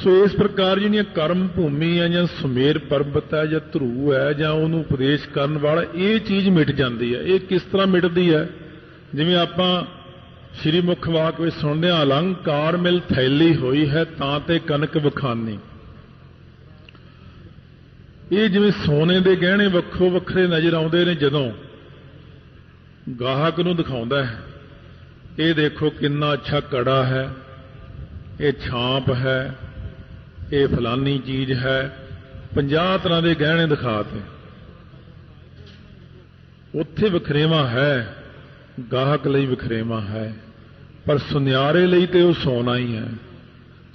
सो इस प्रकार जिहड़ियां कर्म भूमि है जां सुमेर पर्वत है जां ध्रुव है जां उहनूं उपदेश करन वाला ये चीज़ मिट जाती है। ये किस तरह मिटदी है? जिवें आपां श्री मुख वाक विच सुणदे हां, अलंकार मिल थैली होई है तां ते कनक वखानी। ये जिवें सोने दे गहणे वक्खो वक्खरे नज़र आउंदे ने जदों गाहक नूं दिखाउंदा है, ये देखो कितना अच्छा कड़ा है, ये छांप है, ये फलानी चीज है, 50 तरह के गहने दिखाते। उत्थे वखरेवा है, गाहक लई वखरेवा है, पर सुनियारे लई ते वो सोना ही है।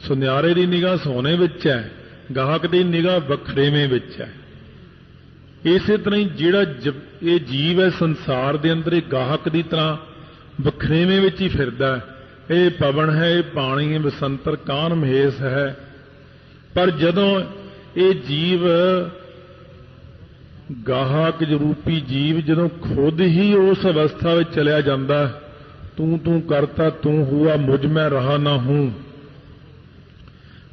सुनियारे की निगाह सोने विच है, गाहक की निगाह वखरेवें विच है। इसे तरह ही जिहड़ा ये जीव है संसार के अंदर गाहक की तरह वखरेवें विच ही फिरदा है। ये पवन है, ये पानी है, बसंतर कान महेश है। पर जदों ये जीव गाहक रूपी जीव जदों खुद ही उस अवस्था में चलिया जाता, तू तू करता तू हुआ मुझ में रहा ना हूं,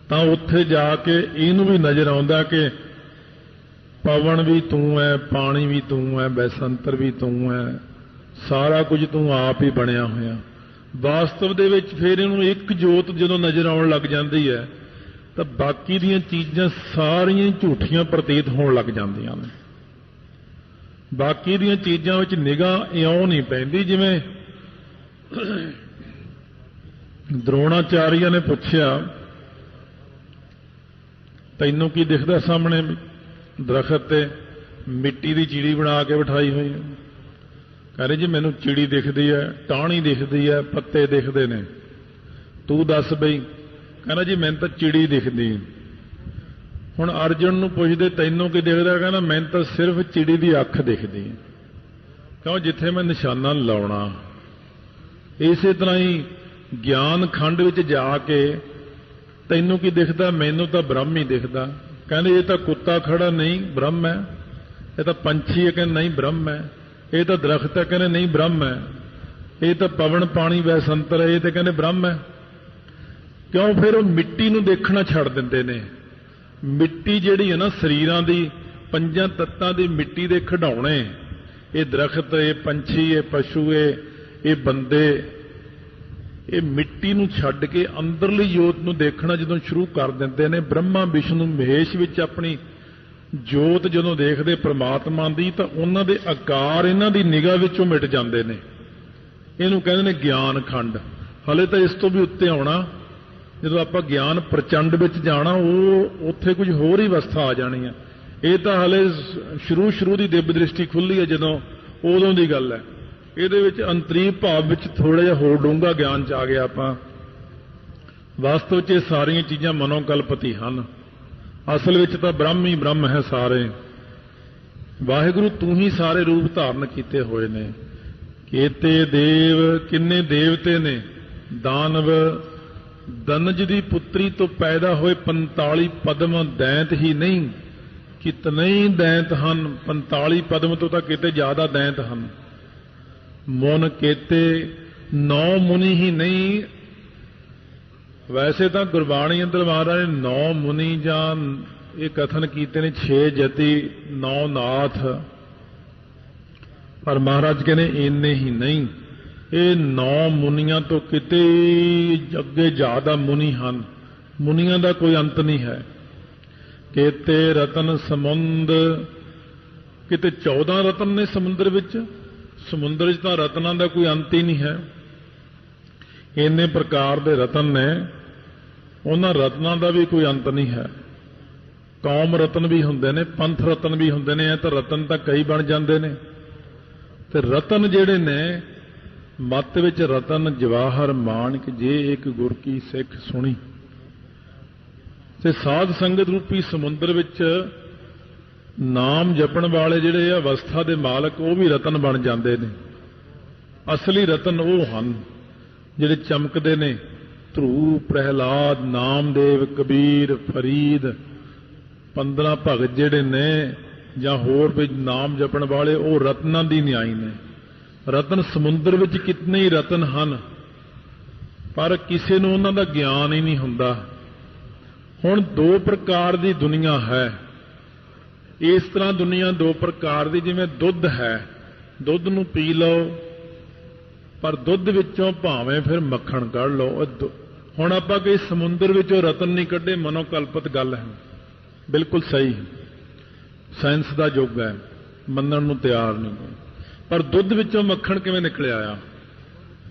तां उत्थे जाके इनू भी नजर आउंदा कि पवन भी तू है, पानी भी तू है, बैसंतर भी तू है, सारा कुछ तू आप ही बनया होया। वास्तव दे विच फिर इहनूं एक जोत जदों नजर आउण लग जाती है तो बाकी दीयां चीज़ां सारियां झूठियां प्रतीत होण लग जांदियां ने। बाकी दीयां चीज़ां विच निगाह इउं नहीं पैंदी। जिवें द्रोणाचार्य ने पुछया, तैनूं की दिखदा सामने दरखत ते मिट्टी की चिड़ी बना के बिठाई हुई है? कह रहे जी मैनूं चिड़ी दिखदी है, टाहनी दिखदी है, पत्ते दिखदे ने, तू दस बई। कहना जी मैनूं तां चिड़ी दिखदी। हुण अर्जुन नूं पुछदे तैनूं की दिखदा? कहना मैनूं तां सिर्फ चिड़ी की अख दिखदी, क्यों जिथे मैं निशाना लाउणा। इसे तरह ही ज्ञान खंड विच जाके तैनूं की दिखदा? मैनूं तां ब्रह्म ही दिखदा। कहंदे ये तां कुत्ता खड़ा नहीं ब्रह्म है, ये तां पंछी है, कहंदे नहीं ब्रह्म है, ये तो दरख्त है, कहने नहीं ब्रह्म है, ये तो पवन पानी वैसंतर है, ये तो कहने ब्रह्म है। क्यों? फिर वो मिट्टी नूं देखना छड़ दिंदे ने। मिट्टी जिहड़ी है ना शरीरां दी, पंजां तत्तां दी मिट्टी दे खिडौणे, ये दरख्त, ये पंछी, ये पशु, ये बंदे, ये मिट्टी नूं छड्ड के अंदरली जोत नूं देखना जदों शुरू कर दिंदे ने। ब्रह्मा विष्णु महेश विच अपनी जोत जदों देखदे परमात्मा दी, तां उन्हां दे आकार इन्हां दी निगाह विचों मिट जांदे ने। इहनूं कहंदे ने ज्ञान खंड। हले तां इस तों भी उत्ते आउणा, जदों आपां ज्ञान प्रचंड विच जाना, वो उत्थे कुछ होर ही अवस्था आ जानी है। ये तां हले शुरू दी दिव्य दृष्टि खुली है, जदों उदों दी गल है। इहदे विच अंतरीव भाव विच थोड़ा जिहा होर डूंगा ज्ञान च आ गया आपां। वास्तव च सारियां चीज़ां मनोकल्पति हन, असल विच तां ब्रह्म ही ब्रह्म है सारे। वाहिगुरू तू ही सारे रूप धारण किए हुए ने। केते देव, किन्ने देवते ने, दानव, दनज दी पुत्री तो पैदा होए 45 पद्म दैंत ही नहीं, कितने ही दैंत हन। 45 पद्म तो तां किते ज्यादा दैंत हन। मुन केते 9 मुनि ही नहीं। वैसे तो गुरबाणी अंदर महाराज ने 9 मुनि जान ये कथन किए ने, 6 जति 9 नाथ, पर महाराज कहने इन्ने ही नहीं, ये 9 मुनियां तो किते अगे ज्यादा मुनि हन। मुनियां का कोई अंत नहीं है। केते रतन समुंद, किते 14 रतन ने समुद्र विच। समुद्र च तां रत्नां का कोई अंत ही नहीं है। इन्ने प्रकार के रतन ने, उन्हां रत्नां का भी कोई अंत नहीं है। कौम रतन भी हुंदे ने, पंथ रतन भी हुंदे ने, तो रतन तो कई बन जाते हैं। तो रतन जिहड़े ने मत विच रतन जवाहर माणक, जे एक गुर की सिख सुनी। ते साध संगत रूपी समुद्र विच नाम जपण वाले जिहड़े अवस्था के मालक, वो भी रतन बन जाते हैं। असली रतन वो हन जिहड़े चमकते ने। ध्रुव, प्रहलाद, नामदेव, कबीर, फरीद, 15 भगत जिहड़े ने जां होर भी नाम जपण वाले, वो रत्नां दी न्याई ने। रतन समुद्र विच कितने ही रतन हन, पर किसी नूं उन्हां दा ज्ञान ही नहीं हुंदा। ਹੁਣ दो प्रकार की दुनिया है। इस तरह दुनिया दो प्रकार की, जिवें दुध है, दुध नूं पी लो पर दुध विचों भावें फिर मक्खण कढ़ लो। हुण आपां कोई समुंदर विचों रतन नहीं कढ़े, मनोकल्पित गल है, बिल्कुल सही। साइंस का युग है, मनण नूं तैयार नहीं। पर दुध विचों मक्खण किवें निकल आया?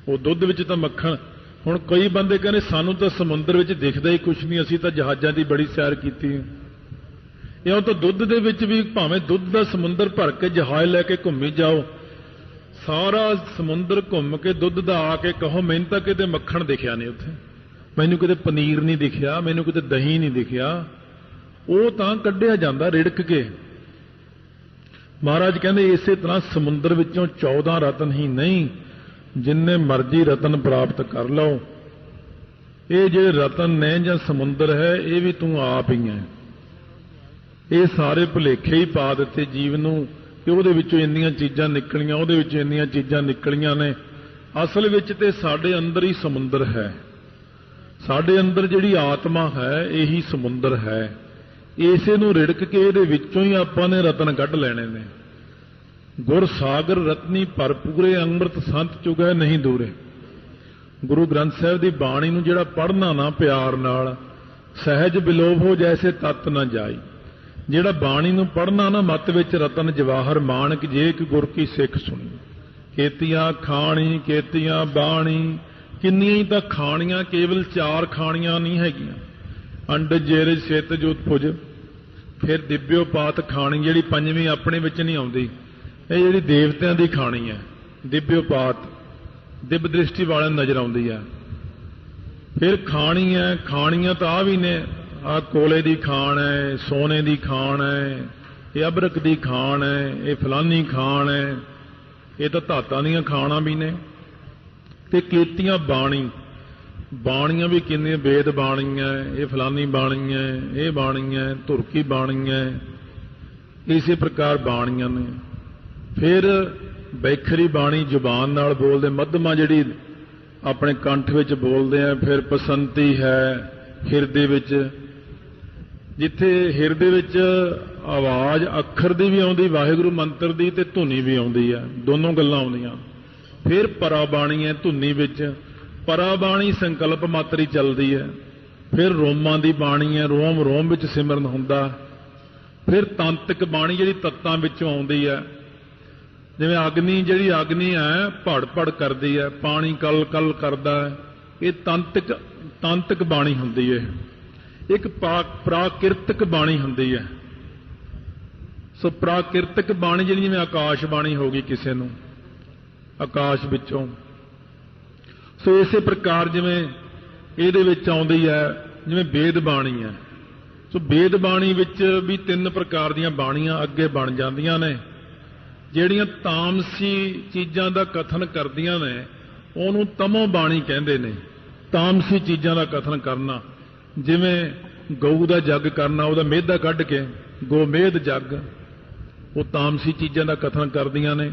वो दुध विच तां मक्खण, हुण कई बंदे कहने सानू तो समुंदर विच दिखदा ही कुछ नहीं, असीं तां जहाज़ां दी बड़ी सैर कीती है। इउं तां दुध दे विच भी भावें दुध दा समुंदर भर के जहाज़ लैके घुम्मी जाओ, सारा समुंदर घुम के दुध दा आके कहो मैनूं तां किते मक्खण दिखिया नहीं, उत्थे मैनूं किते पनीर नहीं दिखिया, मैनूं किते दही नहीं दिखिया। वो तां कढ़िया जांदा रिड़क के। महाराज कहंदे इसे तरह समुंदर विचों 14 रतन ही नहीं, जिन्ने मर्जी रतन प्राप्त कर लो। ये जे रतन ने जां समुंदर है, ये भी तू आप ही है। ये सारे भुलेखे ही पा दिते जीव नूं कि उहदे विचों इन्नियां चीज़ां निकलियां, उहदे विचों इन्नियां चीज़ां निकलियां ने। असल विच ते साडे अंदर ही समुंदर है। साडे अंदर जिहड़ी आत्मा है यही समुंदर है। इसे नूं रिड़क के इहदे विचों ही आपां ने रतन कढ लैणे ने। गुर सागर रत्नी भरपूरे, अमृत संत चुगै नहीं दूरे। गुरु ग्रंथ साहिब की बाणी नूं जिहड़ा पढ़ना ना प्यार नाल, सहज बिलोभ हो जैसे तत् ना जाई। जिहड़ा बाणी नूं पढ़ना ना मत विच रतन जवाहर माणक जे कि गुर की सिख सुनी। केतियां खाणी केतियां बाणी, किन्नियां ही तां खाणियां, केवल 4 खाणियां नहीं हैगियां। अंड जेरज सित जोत भुज, फिर दिव्योपात खाणी जिहड़ी पंजवीं अपने विच नहीं आउंदी, ये जिहड़ी देवतियां दी खाणी है दिव्योपात, दिव्य दृष्टि वाले नजर आउंदी है। फिर खाणी है, खाणियां तां आ भी ने, आ कोले दी खाण है, सोने दी खाण है, ये अबरक दी खाण है, ये फलानी खाण है, ये तो धातां दीयां खाणां भी ने। ते केतियां बाणी, बाणियां भी किन्ने, वेद बाणी है, ये फलानी बाणी है, ये बाणी है, धुरकी बाणी है, इसी प्रकार बाणियां ने। फिर बैखरी बाणी जुबान नाल बोलदे, मध्यमा जिहड़ी अपने कंठ विच बोलदे आ। फिर पसंती है हिरदे विच, जिथे हिरदे विच आवाज़ अखर दी भी आउंदी, वाहिगुरू मंत्र दी, ते धुनी भी आउंदी है, दोनों गल्लां आउंदियां। फिर पराबाणी है धुनी विच, पराबाणी संकल्प मात्र ही चलदी है। फिर रोमां दी बाणी है, रोम रोम विच सिमरन हुंदा। फिर तांत्रिक बाणी जिहड़ी तत्तां विचों आउंदी है, जिवें अग्नि, जिहड़ी अग्नि है भड़ भड़ करदी है, पानी कल कल करदा है, ये तांत्रिक बाणी हुंदी है। एक प्राकृतिक बाणी हुंदी है। सो प्राकृतिक बाणी जिहड़ी जिवें आकाश बाणी हो गई किसे नूं, आकाश विचों। सो इसे प्रकार जिवें इहदे विच आउंदी है, जिवें वेद बाणी है। सो वेद बाणी विच भी 3 प्रकार दीयां बाणियां अगे बन जांदियां ने। ਜਿਹੜੀਆਂ ਤਾਮਸੀ ਚੀਜ਼ਾਂ ਦਾ ਕਥਨ ਕਰਦੀਆਂ ਨੇ ਉਹਨੂੰ ਤਮੋ ਬਾਣੀ ਕਹਿੰਦੇ ਨੇ। ਤਾਮਸੀ ਚੀਜ਼ਾਂ ਦਾ ਕਥਨ ਕਰਨਾ, ਜਿਵੇਂ ਗਊ ਦਾ ਜੱਗ ਕਰਨਾ, ਉਹਦਾ ਮਿਹਦਾ ਕੱਢ ਕੇ ਗੋਮੇਧ ਜੱਗ, ਉਹ ਤਾਮਸੀ ਚੀਜ਼ਾਂ ਦਾ ਕਥਨ ਕਰਦੀਆਂ ਨੇ।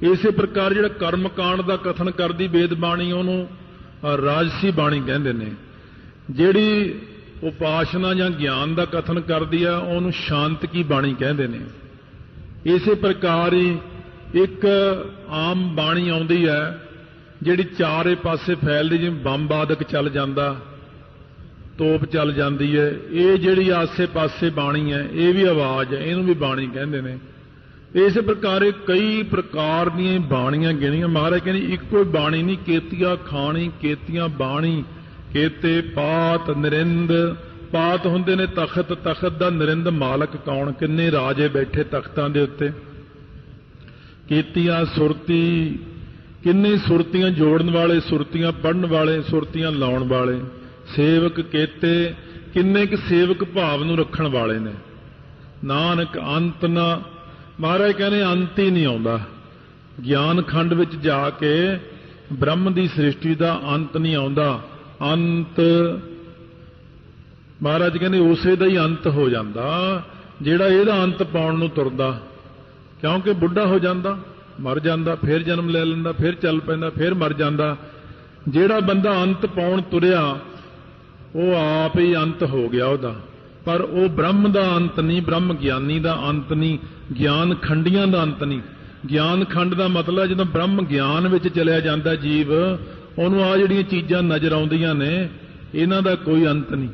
ਇਸੇ ਪ੍ਰਕਾਰ ਜਿਹੜਾ ਕਰਮ ਕਾਂਡ ਦਾ ਕਥਨ ਕਰਦੀ ਵੇਦ ਬਾਣੀ, ਉਹਨੂੰ ਰਾਜਸੀ ਬਾਣੀ ਕਹਿੰਦੇ ਨੇ। ਜਿਹੜੀ ਉਪਾਸ਼ਨਾ ਜਾਂ ਗਿਆਨ ਦਾ ਕਥਨ ਕਰਦੀ ਆ, ਉਹਨੂੰ ਸ਼ਾਂਤ ਕੀ ਬਾਣੀ ਕਹਿੰਦੇ ਨੇ। इसे प्रकार ही एक आम बाणी आउंदी है जिहड़ी चारे पासे फैलदी, जिवें बंब आदक चल जांदा, तोप चल जांदी है। ये जिहड़ी आसे पासे बाणी है, ये भी आवाज़ है, इहनूं भी बाणी कहंदे ने। इस प्रकार कई प्रकार दी बाणियां गिणियां। महाराज कहंदे इक्को बाणी नहीं, केतियां खाणी केतियां बाणी, केते पात नरिंद। पात हुंदे ने तखत, तखत दा नरिंद मालक कौन, किन्ने राजे बैठे तख्तां दे उत्ते। कीतियां सुरती, किन्ने सुरतियां जोड़न वाले, सुरतियां पढ़न वाले, सुरतियां लाउण वाले। सेवक केते, किन्ने क सेवक भाव नूं रखण वाले ने। नानक अंत ना, महाराज कहने अंत ही नहीं आउंदा। ज्ञान खंड विच जाके ब्रह्म दी सृष्टि दा अंत नहीं आउंदा। अंत महाराज कहने उसे दा ही अंत हो जाता जिहड़ा इहदा अंत पाउण नूं तुरदा, क्योंकि बुढ़ा हो जाता, मर जाता, फिर जन्म ले लैंदा, फिर चल पैंदा, फिर मर जाता। जिहड़ा बंदा अंत पाउण तुरिया ਉਹ ਆਪ ਹੀ ਅੰਤ ਹੋ ਗਿਆ ਉਹਦਾ। ਪਰ ਉਹ ਬ੍ਰਹਮ ਦਾ ਅੰਤ ਨਹੀਂ, ਬ੍ਰਹਮ ਗਿਆਨੀ ਦਾ ਅੰਤ ਨਹੀਂ, ਗਿਆਨ ਖੰਡੀਆਂ ਦਾ ਅੰਤ ਨਹੀਂ। ਗਿਆਨ ਖੰਡ ਦਾ ਮਤਲਬ ਜਦੋਂ ਬ੍ਰਹਮ ਗਿਆਨ ਵਿੱਚ ਚਲਿਆ ਜਾਂਦਾ ਜੀਵ, ਉਹਨੂੰ ਆ ਜਿਹੜੀਆਂ ਚੀਜ਼ਾਂ ਨਜ਼ਰ ਆਉਂਦੀਆਂ ਨੇ ਇਹਨਾਂ ਦਾ ਕੋਈ ਅੰਤ ਨਹੀਂ।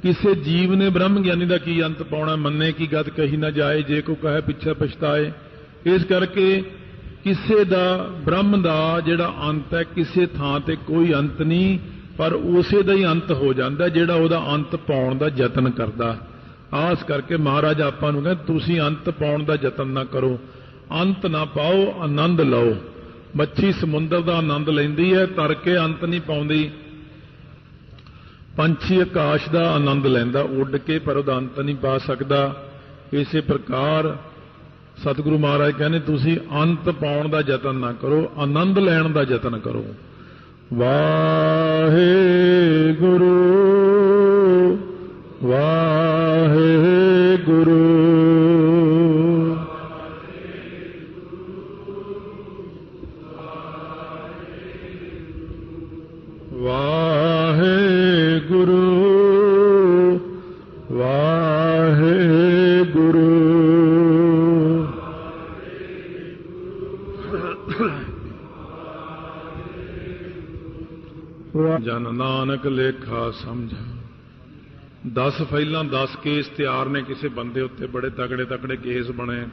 ਕਿਸੇ ਜੀਵ ਨੇ ਬ੍ਰਹਮ ਗਿਆਨੀ ਦਾ ਕੀ ਅੰਤ ਪਾਉਣਾ? ਮੰਨੇ ਕੀ ਗਤ ਕਹੀ ਨਾ ਜਾਏ, ਜੇ ਕੋ ਕਹੇ ਪਿੱਛੇ ਪਛਤਾਏ। ਇਸ ਕਰਕੇ ਕਿਸੇ ਦਾ ਬ੍ਰਹਮ ਦਾ ਜਿਹੜਾ ਅੰਤ ਹੈ ਕਿਸੇ ਥਾਂ ਤੇ ਕੋਈ ਅੰਤ ਨਹੀਂ, ਪਰ ਉਸੇ ਦਾ ਹੀ ਅੰਤ ਹੋ ਜਾਂਦਾ ਜਿਹੜਾ ਉਹਦਾ ਅੰਤ ਪਾਉਣ ਦਾ ਯਤਨ ਕਰਦਾ। ਆਸ ਕਰਕੇ ਮਹਾਰਾਜ ਆਪਾਂ ਨੂੰ ਕਹਿੰਦੇ ਤੁਸੀਂ ਅੰਤ ਪਾਉਣ ਦਾ ਯਤਨ ਨਾ ਕਰੋ, ਅੰਤ ਨਾ ਪਾਓ, ਆਨੰਦ ਲਓ। ਮੱਛੀ ਸਮੁੰਦਰ ਦਾ ਆਨੰਦ ਲੈਂਦੀ ਹੈ, ਤਰ ਕੇ ਅੰਤ ਨਹੀਂ ਪਾਉਂਦੀ। ਪੰਛੀ ਆਕਾਸ਼ ਦਾ ਆਨੰਦ ਲੈਂਦਾ ਉੱਡ ਕੇ, ਪਰ ਉਹਦਾ ਅੰਤ ਨਹੀਂ ਪਾ ਸਕਦਾ। ਇਸੇ ਪ੍ਰਕਾਰ ਸਤਿਗੁਰੂ ਮਹਾਰਾਜ ਕਹਿੰਦੇ ਤੁਸੀਂ ਅੰਤ ਪਾਉਣ ਦਾ ਯਤਨ ਨਾ ਕਰੋ, ਆਨੰਦ ਲੈਣ ਦਾ ਯਤਨ ਕਰੋ। ਵਾਹਿਗੁਰੂ ਵਾਹਿਗੁਰੂ ਵਾਹਿਗੁਰੂ ਵਾਹਿਗੁਰੂ। ਜਨ ਨਾਨਕ ਲੇਖਾ ਸਮਝਾ। 10 ਫਾਈਲਾਂ 10 ਕੇਸ ਤਿਆਰ ਨੇ ਕਿਸੇ ਬੰਦੇ ਉੱਤੇ, ਬੜੇ ਤਕੜੇ ਤਕੜੇ ਕੇਸ ਬਣੇ,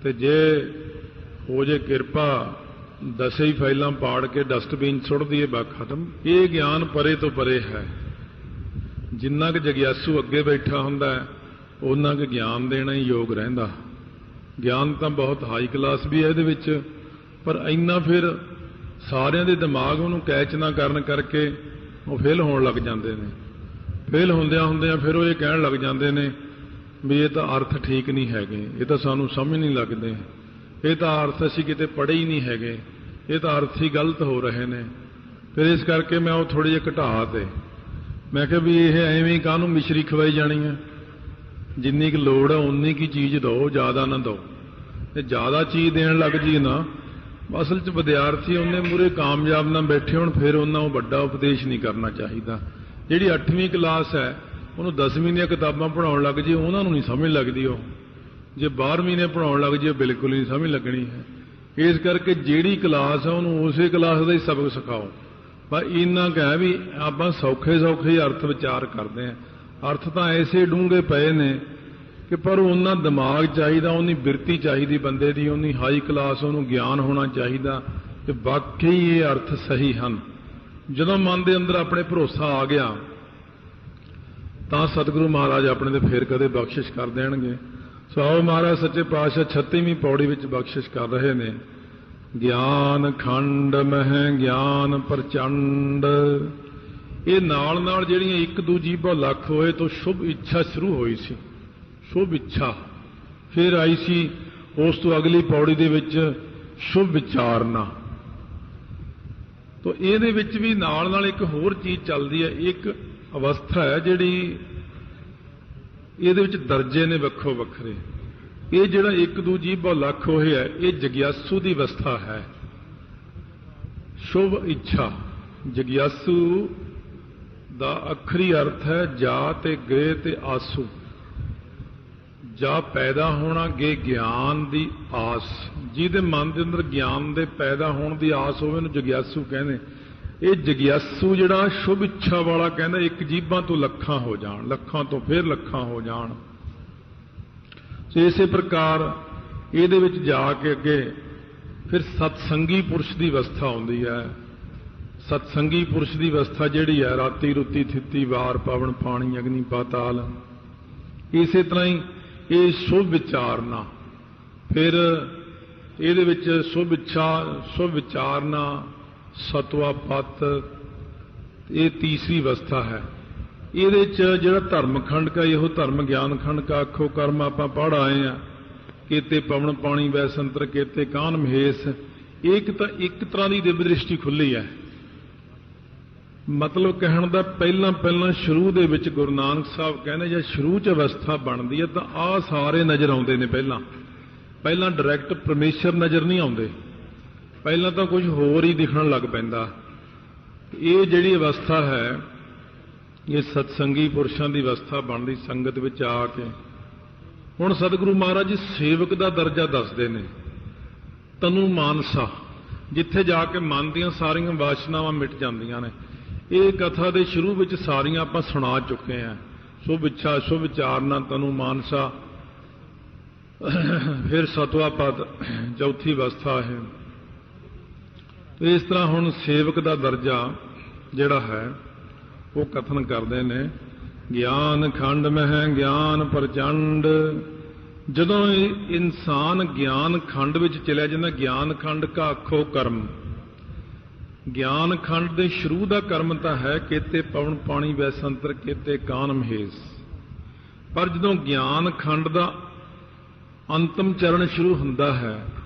ਤੇ ਜੇ ਹੋ ਜੇ ਕਿਰਪਾ 10 ਹੀ ਫਾਈਲਾਂ ਪਾੜ ਕੇ ਡਸਟਬਿਨ ਸੁੱਟ ਦਈਏ, ਬਾ ਖਤਮ। ਇਹ ਗਿਆਨ ਪਰੇ ਤੋਂ ਪਰੇ ਹੈ। ਜਿੰਨਾ ਕੁ ਜਗਿਆਸੂ ਅੱਗੇ ਬੈਠਾ ਹੁੰਦਾ ਉਹਨਾਂ ਕੁ ਗਿਆਨ ਦੇਣਾ ਹੀ ਯੋਗ ਰਹਿੰਦਾ। ਗਿਆਨ ਤਾਂ ਬਹੁਤ ਹਾਈ ਕਲਾਸ ਵੀ ਹੈ ਇਹਦੇ ਵਿੱਚ, ਪਰ ਇੰਨਾ ਫਿਰ ਸਾਰਿਆਂ ਦੇ ਦਿਮਾਗ ਉਹਨੂੰ ਕੈਚ ਨਾ ਕਰਨ ਕਰਕੇ ਉਹ ਫੇਲ ਹੋਣ ਲੱਗ ਜਾਂਦੇ ਨੇ। ਫੇਲ ਹੁੰਦਿਆਂ ਫਿਰ ਉਹ ਇਹ ਕਹਿਣ ਲੱਗ ਜਾਂਦੇ ਨੇ ਵੀ ਇਹ ਤਾਂ ਅਰਥ ਠੀਕ ਨਹੀਂ ਹੈਗੇ, ਇਹ ਤਾਂ ਸਾਨੂੰ ਸਮਝ ਨਹੀਂ ਲੱਗਦੇ, ਇਹ ਤਾਂ ਅਰਥ ਅਸੀਂ ਕਿਤੇ ਪੜ੍ਹੇ ਹੀ ਨਹੀਂ ਹੈਗੇ, ਇਹ ਤਾਂ ਅਰਥ ਹੀ ਗਲਤ ਹੋ ਰਹੇ ਨੇ। ਫਿਰ ਇਸ ਕਰਕੇ ਮੈਂ ਉਹ ਥੋੜ੍ਹੇ ਜਿਹੇ ਘਟਾ ਤੇ ਮੈਂ ਕਿਹਾ ਵੀ ਇਹ ਐਵੇਂ ਕਾਹਨੂੰ ਮਿਸ਼ਰੀ ਖਵਾਈ ਜਾਣੀ ਹੈ, ਜਿੰਨੀ ਕੁ ਲੋੜ ਹੈ ਉਨੀ ਕੀ ਚੀਜ਼ ਦਿਓ, ਜ਼ਿਆਦਾ ਨਾ ਦਿਓ। ਤੇ ਜ਼ਿਆਦਾ ਚੀਜ਼ ਦੇਣ ਲੱਗ ਜੀ ਨਾ, ਅਸਲ 'ਚ ਵਿਦਿਆਰਥੀ ਉਹਨੇ ਮੂਹਰੇ ਕਾਮਯਾਬ ਨਾ ਬੈਠੇ ਹੋਣ, ਫਿਰ ਉਹਨਾਂ ਨੂੰ ਵੱਡਾ ਉਪਦੇਸ਼ ਨਹੀਂ ਕਰਨਾ ਚਾਹੀਦਾ। ਜਿਹੜੀ 8ਵੀਂ ਕਲਾਸ ਹੈ ਉਹਨੂੰ 10ਵੀਂ ਦੀਆਂ ਕਿਤਾਬਾਂ ਪੜ੍ਹਾਉਣ ਲੱਗ ਜੇ ਉਹਨਾਂ ਨੂੰ ਨਹੀਂ ਸਮਝ ਲੱਗਦੀ, ਉਹ ਜੇ 12ਵੀਂ ਨੇ ਪੜ੍ਹਾਉਣ ਲੱਗ ਜੇ ਬਿਲਕੁਲ ਨਹੀਂ ਸਮਝ ਲੱਗਣੀ ਹੈ। ਇਸ ਕਰਕੇ ਜਿਹੜੀ ਕਲਾਸ ਹੈ ਉਹਨੂੰ ਉਸੇ ਕਲਾਸ ਦਾ ਹੀ ਸਬਕ ਸਿਖਾਓ। ਪਰ ਇੰਨਾ ਕਹਿ ਵੀ ਆਪਾਂ ਸੌਖੇ ਸੌਖੇ ਅਰਥ ਵਿਚਾਰ ਕਰਦੇ ਹਾਂ, ਅਰਥ ਤਾਂ ਐਸੇ ਡੂੰਘੇ ਪਏ ਨੇ ਕਿ ਪਰ ਉਹਨਾਂ ਦਿਮਾਗ ਚਾਹੀਦਾ, ਉਹਨੀ ਬਿਰਤੀ ਚਾਹੀਦੀ ਬੰਦੇ ਦੀ, ਉਹਨੀ ਹਾਈ ਕਲਾਸ ਉਹਨੂੰ ਗਿਆਨ ਹੋਣਾ ਚਾਹੀਦਾ ਕਿ ਵਾਕਈ ਇਹ ਅਰਥ ਸਹੀ ਹਨ। ਜਦੋਂ ਮਨ ਦੇ ਅੰਦਰ ਆਪਣੇ ਭਰੋਸਾ ਆ ਗਿਆ ਤਾਂ ਸਤਿਗੁਰੂ ਮਹਾਰਾਜ ਆਪਣੇ ਤੇ ਫੇਰ ਕਦੇ ਬਖਸ਼ਿਸ਼ ਕਰ ਦੇਣਗੇ। ਸੋ ਆਓ ਮਹਾਰਾਜ ਸੱਚੇ ਪਾਤਸ਼ਾਹ 36ਵੀਂ ਪੌੜੀ ਵਿੱਚ ਬਖਸ਼ਿਸ਼ ਕਰ ਰਹੇ ਨੇ। ਗਿਆਨ ਖੰਡ ਮਹਿ ਗਿਆਨ ਪ੍ਰਚੰਡ। ਇਹ ਨਾਲ ਨਾਲ ਜਿਹੜੀਆਂ ਇੱਕ ਦੂਜੀ ਬਹੁ ਲੱਖ ਹੋਏ ਤੋਂ ਸ਼ੁਭ ਇੱਛਾ ਸ਼ੁਰੂ ਹੋਈ ਸੀ, ਸ਼ੁਭ ਇੱਛਾ ਫਿਰ ਆਈ ਸੀ। ਉਸ ਤੋਂ ਅਗਲੀ ਪੌੜੀ ਦੇ ਵਿੱਚ ਸ਼ੁਭ ਵਿਚਾਰਨਾ। ਤੋ ਇਹਦੇ ਵਿੱਚ ਵੀ ਨਾਲ ਨਾਲ ਇੱਕ ਹੋਰ ਚੀਜ਼ ਚੱਲਦੀ ਹੈ, ਇੱਕ ਅਵਸਥਾ ਹੈ ਜਿਹੜੀ ਇਹਦੇ ਵਿੱਚ ਦਰਜੇ ਨੇ ਵੱਖੋ ਵੱਖਰੇ। ਇਹ ਜਿਹੜਾ ਇੱਕ ਦੂਜੀ ਬਹੁ ਲੱਖ ਹੋਏ ਹੈ ਇਹ ਜਗਿਆਸੂ ਦੀ ਅਵਸਥਾ ਹੈ। ਸ਼ੁਭ ਇੱਛਾ, ਜਗਿਆਸੂ ਦਾ ਅੱਖਰੀ ਅਰਥ ਹੈ ਜਾ ਤੇ ਗ੍ਰਹਿ ਤੇ ਆਸੂ। ਜਾ ਪੈਦਾ ਹੋਣਾ, ਗੇ ਗਿਆਨ ਦੀ ਆਸ। ਜਿਹਦੇ ਮਨ ਦੇ ਅੰਦਰ ਗਿਆਨ ਦੇ ਪੈਦਾ ਹੋਣ ਦੀ ਆਸ ਹੋਵੇ ਉਹਨੂੰ ਜਗਿਆਸੂ ਕਹਿੰਦੇ। ਇਹ ਜਗਿਆਸੂ ਜਿਹੜਾ ਸ਼ੁਭ ਇੱਛਾ ਵਾਲਾ ਕਹਿੰਦਾ ਇੱਕ ਜੀਭਾਂ ਤੋਂ ਲੱਖਾਂ ਹੋ ਜਾਣ, ਲੱਖਾਂ ਤੋਂ ਫਿਰ ਲੱਖਾਂ ਹੋ ਜਾਣ। ਇਸੇ ਪ੍ਰਕਾਰ ਇਹਦੇ ਵਿੱਚ ਜਾ ਕੇ ਅੱਗੇ ਫਿਰ ਸਤਸੰਗੀ ਪੁਰਸ਼ ਦੀ ਅਵਸਥਾ ਆਉਂਦੀ ਹੈ। ਸਤਸੰਗੀ ਪੁਰਸ਼ ਦੀ ਅਵਸਥਾ ਜਿਹੜੀ ਹੈ ਰਾਤੀ ਰੁੱਤੀ ਥਿੱਤੀ ਵਾਰ ਪਵਨ ਪਾਣੀ ਅਗਨੀ ਪਾਤਾਲ। ਇਸੇ ਤਰ੍ਹਾਂ ਹੀ ਇਹ ਸ਼ੁਭ ਵਿਚਾਰਨਾ, ਫਿਰ ਇਹਦੇ ਵਿੱਚ ਸ਼ੁਭ ਇੱਛਾ, ਸ਼ੁਭ ਵਿਚਾਰਨਾ, ਸਤਵਾ ਪਤ, ਇਹ ਤੀਸਰੀ ਅਵਸਥਾ ਹੈ। ਇਹਦੇ 'ਚ ਜਿਹੜਾ ਧਰਮ ਖੰਡ ਕਾ ਇਹੋ ਧਰਮ ਗਿਆਨ ਖੰਡ ਕਾ ਆਖੋ ਕਰਮ ਆਪਾਂ ਪੜ੍ਹ ਆਏ ਆ। ਕੇਤੇ ਪਵਨ ਪਾਣੀ ਵੈਸੰਤਰ ਕੇਤੇ ਕਾਨ ਮਹੇਸ਼। ਇੱਕ ਤਾਂ ਇੱਕ ਤਰ੍ਹਾਂ ਦੀ ਦਿਵ ਦ੍ਰਿਸ਼ਟੀ ਖੁੱਲੀ ਹੈ। ਮਤਲਬ ਕਹਿਣ ਦਾ ਪਹਿਲਾਂ ਸ਼ੁਰੂ ਦੇ ਵਿੱਚ ਗੁਰੂ ਨਾਨਕ ਸਾਹਿਬ ਕਹਿੰਦੇ ਜੇ ਸ਼ੁਰੂ 'ਚ ਅਵਸਥਾ ਬਣਦੀ ਹੈ ਤਾਂ ਆਹ ਸਾਰੇ ਨਜ਼ਰ ਆਉਂਦੇ ਨੇ। ਪਹਿਲਾਂ ਡਾਇਰੈਕਟ ਪਰਮੇਸ਼ਰ ਨਜ਼ਰ ਨਹੀਂ ਆਉਂਦੇ, ਪਹਿਲਾਂ ਤਾਂ ਕੁਝ ਹੋਰ ਹੀ ਦਿਖਣ ਲੱਗ ਪੈਂਦਾ। ਇਹ ਜਿਹੜੀ ਅਵਸਥਾ ਹੈ ਇਹ ਸਤਸੰਗੀ ਪੁਰਸ਼ਾਂ ਦੀ ਅਵਸਥਾ ਬਣਦੀ ਸੰਗਤ ਵਿੱਚ ਆ ਕੇ। ਹੁਣ ਸਤਿਗੁਰੂ ਮਹਾਰਾਜ ਜੀ ਸੇਵਕ ਦਾ ਦਰਜਾ ਦੱਸਦੇ ਨੇ। ਤਨੂ ਮਾਨਸਾ, ਜਿੱਥੇ ਜਾ ਕੇ ਮਨ ਦੀਆਂ ਸਾਰੀਆਂ ਵਾਸ਼ਨਾਵਾਂ ਮਿਟ ਜਾਂਦੀਆਂ ਨੇ। ਇਹ ਕਥਾ ਦੇ ਸ਼ੁਰੂ ਵਿੱਚ ਸਾਰੀਆਂ ਆਪਾਂ ਸੁਣਾ ਚੁੱਕੇ ਹਾਂ। ਸ਼ੁਭ ਇੱਛਾ, ਸ਼ੁਭ ਵਿਚਾਰਨਾ, ਤਨੂ ਮਾਨਸਾ, ਫਿਰ ਸਤਵਾ ਪਦ, ਚੌਥੀ ਅਵਸਥਾ ਹੈ। ਇਸ ਤਰ੍ਹਾਂ ਹੁਣ ਸੇਵਕ ਦਾ ਦਰਜਾ ਜਿਹੜਾ ਹੈ ਉਹ ਕਥਨ ਕਰਦੇ ਨੇ। ਗਿਆਨ ਖੰਡ ਮਹਿ ਗਿਆਨ ਪ੍ਰਚੰਡ। ਜਦੋਂ ਇਨਸਾਨ ਗਿਆਨ ਖੰਡ ਵਿੱਚ ਚਲਿਆ ਜਾਂਦਾ, ਗਿਆਨ ਖੰਡ ਕਾ ਆਖੋ ਕਰਮ। ਗਿਆਨ ਖੰਡ ਦੇ ਸ਼ੁਰੂ ਦਾ ਕਰਮ ਤਾਂ ਹੈ ਕੇਤੇ ਪਵਨ ਪਾਣੀ ਵੈਸੰਤਰ ਕੇਤੇ ਕਾਨ ਮਹੇਸ਼। ਪਰ ਜਦੋਂ ਗਿਆਨ ਖੰਡ ਦਾ ਅੰਤਮ ਚਰਨ ਸ਼ੁਰੂ ਹੁੰਦਾ ਹੈ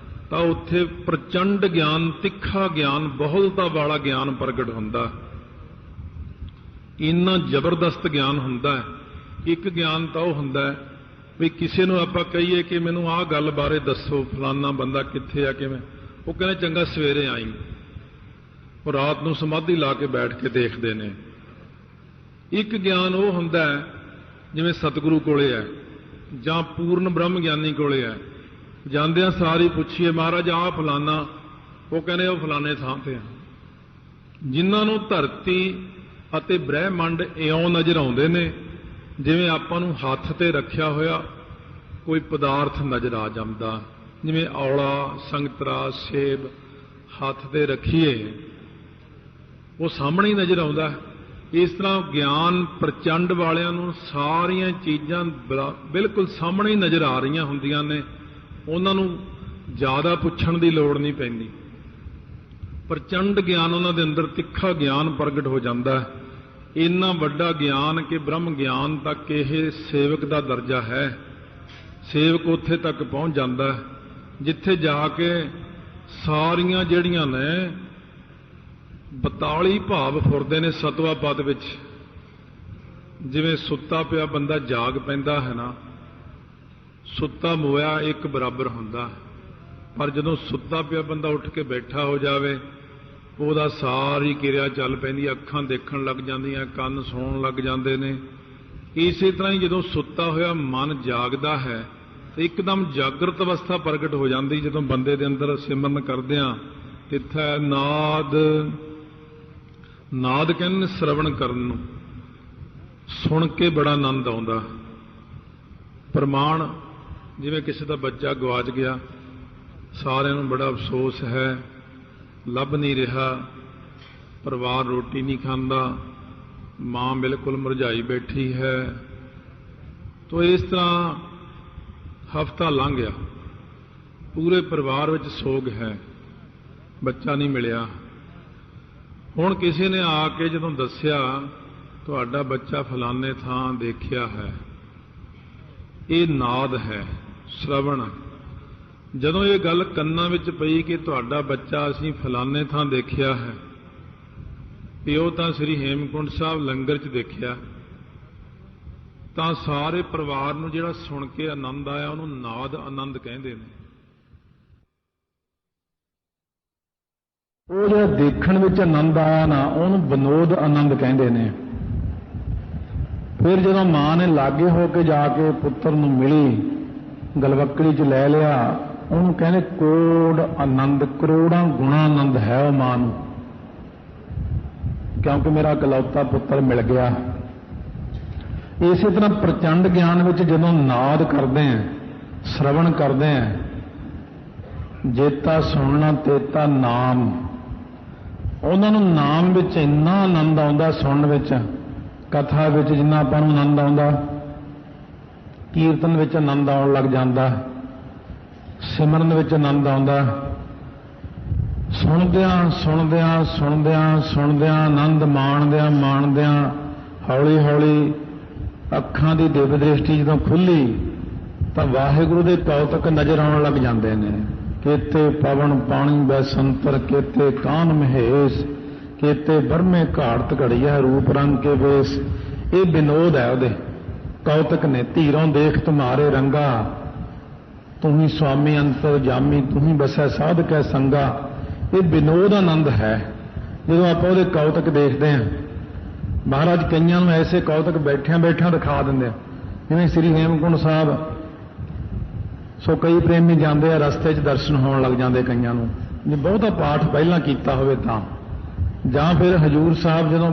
ਤਾਂ ਉੱਥੇ ਪ੍ਰਚੰਡ ਗਿਆਨ, ਤਿੱਖਾ ਗਿਆਨ, ਬਹੁਲਤਾ ਵਾਲਾ ਗਿਆਨ ਪ੍ਰਗਟ ਹੁੰਦਾ। ਇੰਨਾ ਜ਼ਬਰਦਸਤ ਗਿਆਨ ਹੁੰਦਾ ਹੈ। ਇੱਕ ਗਿਆਨ ਤਾਂ ਉਹ ਹੁੰਦਾ ਹੈ ਵੀ ਕਿਸੇ ਨੂੰ ਆਪਾਂ ਕਹੀਏ ਕਿ ਮੈਨੂੰ ਆਹ ਗੱਲ ਬਾਰੇ ਦੱਸੋ, ਫਲਾਨਾ ਬੰਦਾ ਕਿੱਥੇ ਆ, ਕਿਵੇਂ, ਉਹ ਕਹਿੰਦੇ ਚੰਗਾ ਸਵੇਰੇ ਆਈ। ਉਹ ਰਾਤ ਨੂੰ ਸਮਾਧੀ ਲਾ ਕੇ ਬੈਠ ਕੇ ਦੇਖਦੇ ਨੇ। ਇੱਕ ਗਿਆਨ ਉਹ ਹੁੰਦਾ ਹੈ ਜਿਵੇਂ ਸਤਿਗੁਰੂ ਕੋਲੇ ਹੈ ਜਾਂ ਪੂਰਨ ਬ੍ਰਹਮ ਗਿਆਨੀ ਕੋਲੇ ਹੈ। ਜਾਂਦਿਆਂ ਸਾਰੀ ਪੁੱਛੀਏ ਮਹਾਰਾਜ ਆਹ ਫਲਾਨਾ, ਉਹ ਕਹਿੰਦੇ ਉਹ ਫਲਾਣੇ ਥਾਂ ਤੇ ਆ। ਜਿਨ੍ਹਾਂ ਨੂੰ ਧਰਤੀ ਅਤੇ ਬ੍ਰਹਿਮੰਡ ਇਉਂ ਨਜ਼ਰ ਆਉਂਦੇ ਨੇ ਜਿਵੇਂ ਆਪਾਂ ਨੂੰ ਹੱਥ ਤੇ ਰੱਖਿਆ ਹੋਇਆ ਕੋਈ ਪਦਾਰਥ ਨਜ਼ਰ ਆ ਜਾਂਦਾ। ਜਿਵੇਂ ਔਲਾ, ਸੰਗਤਰਾ, ਸੇਬ ਹੱਥ ਤੇ ਰੱਖੀਏ ਉਹ ਸਾਹਮਣੇ ਹੀ ਨਜ਼ਰ ਆਉਂਦਾ। ਇਸ ਤਰ੍ਹਾਂ ਗਿਆਨ ਪ੍ਰਚੰਡ ਵਾਲਿਆਂ ਨੂੰ ਸਾਰੀਆਂ ਚੀਜ਼ਾਂ ਬਿਲਕੁਲ ਸਾਹਮਣੇ ਹੀ ਨਜ਼ਰ ਆ ਰਹੀਆਂ ਹੁੰਦੀਆਂ ਨੇ। ਉਹਨਾਂ ਨੂੰ ਜ਼ਿਆਦਾ ਪੁੱਛਣ ਦੀ ਲੋੜ ਨਹੀਂ ਪੈਂਦੀ। ਪ੍ਰਚੰਡ ਗਿਆਨ ਉਹਨਾਂ ਦੇ ਅੰਦਰ, ਤਿੱਖਾ ਗਿਆਨ ਪ੍ਰਗਟ ਹੋ ਜਾਂਦਾ। ਇੰਨਾ ਵੱਡਾ ਗਿਆਨ ਕਿ ਬ੍ਰਹਮ ਗਿਆਨ ਤੱਕ ਇਹ ਸੇਵਕ ਦਾ ਦਰਜਾ ਹੈ। ਸੇਵਕ ਉੱਥੇ ਤੱਕ ਪਹੁੰਚ ਜਾਂਦਾ ਜਿੱਥੇ ਜਾ ਕੇ ਸਾਰੀਆਂ ਜਿਹੜੀਆਂ ਨੇ 42 ਭਾਵ ਫੁਰਦੇ ਨੇ ਸਤਵਾ ਪਦ ਵਿੱਚ। ਜਿਵੇਂ ਸੁੱਤਾ ਪਿਆ ਬੰਦਾ ਜਾਗ ਪੈਂਦਾ ਹੈ ਨਾ, ਸੁੱਤਾ ਮੋਇਆ ਇੱਕ ਬਰਾਬਰ ਹੁੰਦਾ। ਪਰ ਜਦੋਂ ਸੁੱਤਾ ਪਿਆ ਬੰਦਾ ਉੱਠ ਕੇ ਬੈਠਾ ਹੋ ਜਾਵੇ, ਉਹਦਾ ਸਾਰੀ ਕਿਰਿਆ ਚੱਲ ਪੈਂਦੀ, ਅੱਖਾਂ ਦੇਖਣ ਲੱਗ ਜਾਂਦੀਆਂ, ਕੰਨ ਸੁਣਨ ਲੱਗ ਜਾਂਦੇ ਨੇ। ਇਸੇ ਤਰ੍ਹਾਂ ਹੀ ਜਦੋਂ ਸੁੱਤਾ ਹੋਇਆ ਮਨ ਜਾਗਦਾ ਹੈ ਤੇ ਇੱਕਦਮ ਜਾਗਰਤ ਅਵਸਥਾ ਪ੍ਰਗਟ ਹੋ ਜਾਂਦੀ। ਜਦੋਂ ਬੰਦੇ ਦੇ ਅੰਦਰ ਸਿਮਰਨ ਕਰਦਿਆਂ ਇੱਥੇ ਨਾਦ, ਨਾਦ ਕਹਿੰਦੇ ਸ਼ਰਵਣ ਕਰਨ ਨੂੰ, ਸੁਣ ਕੇ ਬੜਾ ਆਨੰਦ ਆਉਂਦਾ। ਪ੍ਰਮਾਣ, ਜਿਵੇਂ ਕਿਸੇ ਦਾ ਬੱਚਾ ਗਵਾਚ ਗਿਆ, ਸਾਰਿਆਂ ਨੂੰ ਬੜਾ ਅਫਸੋਸ ਹੈ, ਲੱਭ ਨਹੀਂ ਰਿਹਾ, ਪਰਿਵਾਰ ਰੋਟੀ ਨਹੀਂ ਖਾਂਦਾ, ਮਾਂ ਬਿਲਕੁਲ ਮੁਰਝਾਈ ਬੈਠੀ ਹੈ। ਤੋ ਇਸ ਤਰ੍ਹਾਂ ਹਫ਼ਤਾ ਲੰਘ ਗਿਆ, ਪੂਰੇ ਪਰਿਵਾਰ ਵਿੱਚ ਸੋਗ ਹੈ, ਬੱਚਾ ਨਹੀਂ ਮਿਲਿਆ। ਹੁਣ ਕਿਸੇ ਨੇ ਆ ਕੇ ਜਦੋਂ ਦੱਸਿਆ ਤੁਹਾਡਾ ਬੱਚਾ ਫਲਾਣੇ ਥਾਂ ਦੇਖਿਆ ਹੈ, ਇਹ ਨਾਦ ਹੈ, ਸ਼ਰਵਣ। ਜਦੋਂ ਇਹ ਗੱਲ ਕੰਨਾਂ ਵਿੱਚ ਪਈ ਕਿ ਤੁਹਾਡਾ ਬੱਚਾ ਅਸੀਂ ਫਲਾਣੇ ਥਾਂ ਦੇਖਿਆ ਹੈ, ਪਿਓ ਤਾਂ ਸ੍ਰੀ ਹੇਮਕੁੰਟ ਸਾਹਿਬ ਲੰਗਰ 'ਚ ਦੇਖਿਆ, ਤਾਂ ਸਾਰੇ ਪਰਿਵਾਰ ਨੂੰ ਜਿਹੜਾ ਸੁਣ ਕੇ ਆਨੰਦ ਆਇਆ ਉਹਨੂੰ ਨਾਦ ਆਨੰਦ ਕਹਿੰਦੇ ਨੇ। ਉਹ ਜਿਹੜਾ ਦੇਖਣ ਵਿੱਚ ਆਨੰਦ ਆਇਆ ਨਾ, ਉਹਨੂੰ ਵਿਨੋਦ ਆਨੰਦ ਕਹਿੰਦੇ ਨੇ। ਫਿਰ ਜਦੋਂ ਮਾਂ ਨੇ ਲਾਗੇ ਹੋ ਕੇ ਜਾ ਕੇ ਪੁੱਤਰ ਨੂੰ ਮਿਲੀ, ਗਲਵੱਕੜੀ 'ਚ ਲੈ ਲਿਆ, ਉਹਨੂੰ ਕਹਿੰਦੇ ਕੋੜ ਆਨੰਦ, ਕਰੋੜਾਂ ਗੁਣਾ ਆਨੰਦ ਹੈ ਉਹ ਮਾਂ ਨੂੰ, ਕਿਉਂਕਿ ਮੇਰਾ ਇਕਲੌਤਾ ਪੁੱਤਰ ਮਿਲ ਗਿਆ। ਇਸੇ ਤਰ੍ਹਾਂ ਪ੍ਰਚੰਡ ਗਿਆਨ ਵਿੱਚ ਜਦੋਂ ਨਾਦ ਕਰਦੇ ਆਂ, ਸ਼ਰਵਣ ਕਰਦੇ ਆਂ, ਜੇਤਾ ਸੁਣਨਾ ਤੇਤਾ ਨਾਮ, ਉਹਨਾਂ ਨੂੰ ਨਾਮ ਵਿੱਚ ਇੰਨਾ ਆਨੰਦ ਆਉਂਦਾ, ਸੁਣਨ ਵਿੱਚ, ਕਥਾ ਵਿੱਚ ਜਿੰਨਾ ਆਪਾਂ ਨੂੰ ਆਨੰਦ ਆਉਂਦਾ, ਕੀਰਤਨ ਵਿੱਚ ਆਨੰਦ ਆਉਣ ਲੱਗ ਜਾਂਦਾ, ਸਿਮਰਨ ਵਿੱਚ ਆਨੰਦ ਆਉਂਦਾ। ਸੁਣਦਿਆਂ ਸੁਣਦਿਆਂ ਸੁਣਦਿਆਂ ਸੁਣਦਿਆਂ, ਆਨੰਦ ਮਾਣਦਿਆਂ ਮਾਣਦਿਆਂ, ਹੌਲੀ ਹੌਲੀ ਅੱਖਾਂ ਦੀ ਦਿਵ ਦ੍ਰਿਸ਼ਟੀ ਜਦੋਂ ਖੁੱਲੀ ਤਾਂ ਵਾਹਿਗੁਰੂ ਦੇ ਕੌਤਕ ਨਜ਼ਰ ਆਉਣ ਲੱਗ ਜਾਂਦੇ ਨੇ। ਕੇਤੇ ਪਵਨ ਪਾਣੀ ਬੈਸੰਤਰ ਕੇਤੇ ਕਾਨ ਮਹੇਸ਼, ਕੇਤੇ ਬਰਮੇ ਘਾੜਤ ਘੜੀਆ ਰੂਪ ਰੰਗ ਕੇ ਵੇਸ। ਇਹ ਵਿਨੋਦ ਹੈ, ਉਹਦੇ ਕੌਤਕ ਨੇ। ਧੀਰੋਂ ਦੇਖ ਤੁਮਾਰੇ ਰੰਗਾ, ਤੂੰ ਹੀ ਸੁਆਮੀ ਅੰਤਰ ਜਾਮੀ, ਤੂੰ ਹੀ ਬਸੈ ਸਾਧ ਕੈ ਸੰਗਾ। ਇਹ ਵਿਨੋਦ ਆਨੰਦ ਹੈ ਜਦੋਂ ਆਪਾਂ ਉਹਦੇ ਕੌਤਕ ਦੇਖਦੇ ਹਾਂ। ਮਹਾਰਾਜ ਕਈਆਂ ਨੂੰ ਐਸੇ ਕੌਤਕ ਬੈਠਿਆਂ ਬੈਠਿਆਂ ਦਿਖਾ ਦਿੰਦੇ ਆ, ਜਿਵੇਂ ਸ੍ਰੀ ਹੇਮਕੁੰਟ ਸਾਹਿਬ। ਸੋ ਕਈ ਪ੍ਰੇਮੀ ਜਾਂਦੇ ਆ, ਰਸਤੇ 'ਚ ਦਰਸ਼ਨ ਹੋਣ ਲੱਗ ਜਾਂਦੇ ਕਈਆਂ ਨੂੰ, ਜੇ ਬਹੁਤਾ ਪਾਠ ਪਹਿਲਾਂ ਕੀਤਾ ਹੋਵੇ ਤਾਂ। ਜਾਂ ਫਿਰ ਹਜੂਰ ਸਾਹਿਬ ਜਦੋਂ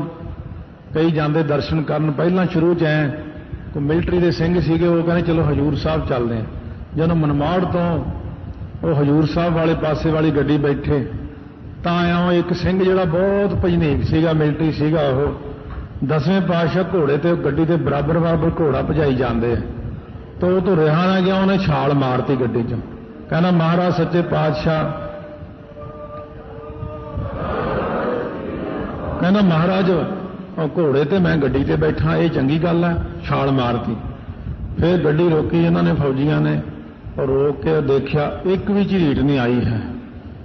ਕਈ ਜਾਂਦੇ ਦਰਸ਼ਨ ਕਰਨ, ਪਹਿਲਾਂ ਸ਼ੁਰੂ 'ਚ ਐ ਕੋਈ ਮਿਲਟਰੀ ਦੇ ਸਿੰਘ ਸੀਗੇ, ਉਹ ਕਹਿੰਦੇ ਚਲੋ ਹਜੂਰ ਸਾਹਿਬ ਚੱਲਦੇ ਆ। ਜਦੋਂ ਮਨਮਾੜ ਤੋਂ ਉਹ ਹਜੂਰ ਸਾਹਿਬ ਵਾਲੇ ਪਾਸੇ ਵਾਲੀ ਗੱਡੀ ਬੈਠੇ ਤਾਂ ਇਉਂ ਇੱਕ ਸਿੰਘ ਜਿਹੜਾ ਬਹੁਤ ਭਜਨੀਕ ਸੀਗਾ, ਮਿਲਟਰੀ ਸੀਗਾ, ਉਹ 10ਵੇਂ ਪਾਤਸ਼ਾਹ ਘੋੜੇ ਤੇ ਗੱਡੀ ਦੇ ਬਰਾਬਰ ਬਰਾਬਰ ਘੋੜਾ ਭਜਾਈ ਜਾਂਦੇ ਆ। ਤਾਂ ਉਹ ਤੋਂ ਰਿਹਾ ਨਾ ਗਿਆ, ਉਹਨੇ ਛਾਲ ਮਾਰਤੀ ਗੱਡੀ 'ਚ। ਕਹਿੰਦਾ ਮਹਾਰਾਜ ਸੱਚੇ ਪਾਤਸ਼ਾਹ, ਕਹਿੰਦਾ ਮਹਾਰਾਜ ਉਹ ਘੋੜੇ ਤੇ ਮੈਂ ਗੱਡੀ ਤੇ ਬੈਠਾ, ਇਹ ਚੰਗੀ ਗੱਲ ਹੈ? ਛਾਲ ਮਾਰਤੀ। ਫਿਰ ਗੱਡੀ ਰੋਕੀ ਇਹਨਾਂ ਨੇ, ਫੌਜੀਆਂ ਨੇ, ਔਰ ਰੋਕ ਕੇ ਦੇਖਿਆ ਇੱਕ ਵੀ ਝਰੀਟ ਨਹੀਂ ਆਈ ਹੈ।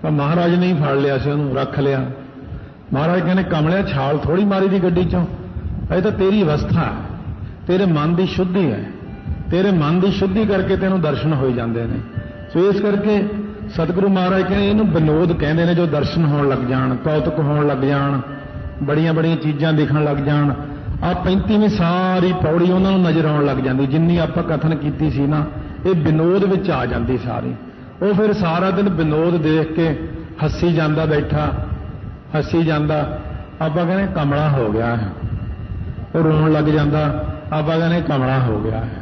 ਪਰ ਮਹਾਰਾਜ ਨੇ ਹੀ ਫੜ ਲਿਆ ਸੀ ਉਹਨੂੰ, ਰੱਖ ਲਿਆ। ਮਹਾਰਾਜ ਕਹਿੰਦੇ ਕਮਲਿਆ, ਛਾਲ ਥੋੜੀ ਮਾਰੀ ਦੀ ਗੱਡੀ 'ਚੋਂ, ਇਹ ਤਾਂ ਤੇਰੀ ਅਵਸਥਾ ਹੈ, ਤੇਰੇ ਮਨ ਦੀ ਸ਼ੁੱਧੀ ਹੈ, ਤੇਰੇ ਮਨ ਦੀ ਸ਼ੁੱਧੀ ਕਰਕੇ ਤੈਨੂੰ ਦਰਸ਼ਨ ਹੋਈ ਜਾਂਦੇ ਨੇ। ਸੋ ਇਸ ਕਰਕੇ ਸਤਿਗੁਰੂ ਮਹਾਰਾਜ ਕਹਿੰਦੇ ਇਹਨੂੰ ਵਿਨੋਦ ਕਹਿੰਦੇ ਨੇ, ਜੋ ਦਰਸ਼ਨ ਹੋਣ ਲੱਗ ਜਾਣ, ਕੌਤਕ ਹੋਣ ਲੱਗ ਜਾਣ, ਬੜੀਆਂ ਬੜੀਆਂ ਚੀਜ਼ਾਂ ਦਿਖਣ ਲੱਗ ਜਾਣ। ਆ 35ਵੀਂ ਸਾਰੀ ਪੌੜੀ ਉਹਨਾਂ ਨੂੰ ਨਜ਼ਰ ਆਉਣ ਲੱਗ ਜਾਂਦੀ, ਜਿੰਨੀ ਆਪਾਂ ਕਥਨ ਕੀਤੀ ਸੀ ਨਾ, ਇਹ ਵਿਨੋਦ ਵਿੱਚ ਆ ਜਾਂਦੀ ਸਾਰੀ। ਉਹ ਫਿਰ ਸਾਰਾ ਦਿਨ ਵਿਨੋਦ ਦੇਖ ਕੇ ਹੱਸੀ ਜਾਂਦਾ, ਬੈਠਾ ਹੱਸੀ ਜਾਂਦਾ। ਆਪਾਂ ਕਹਿੰਦੇ ਕਮਲਾ ਹੋ ਗਿਆ ਹੈ, ਉਹ ਰੋਣ ਲੱਗ ਜਾਂਦਾ, ਆਪਾਂ ਕਹਿੰਦੇ ਕਮਲਾ ਹੋ ਗਿਆ ਹੈ।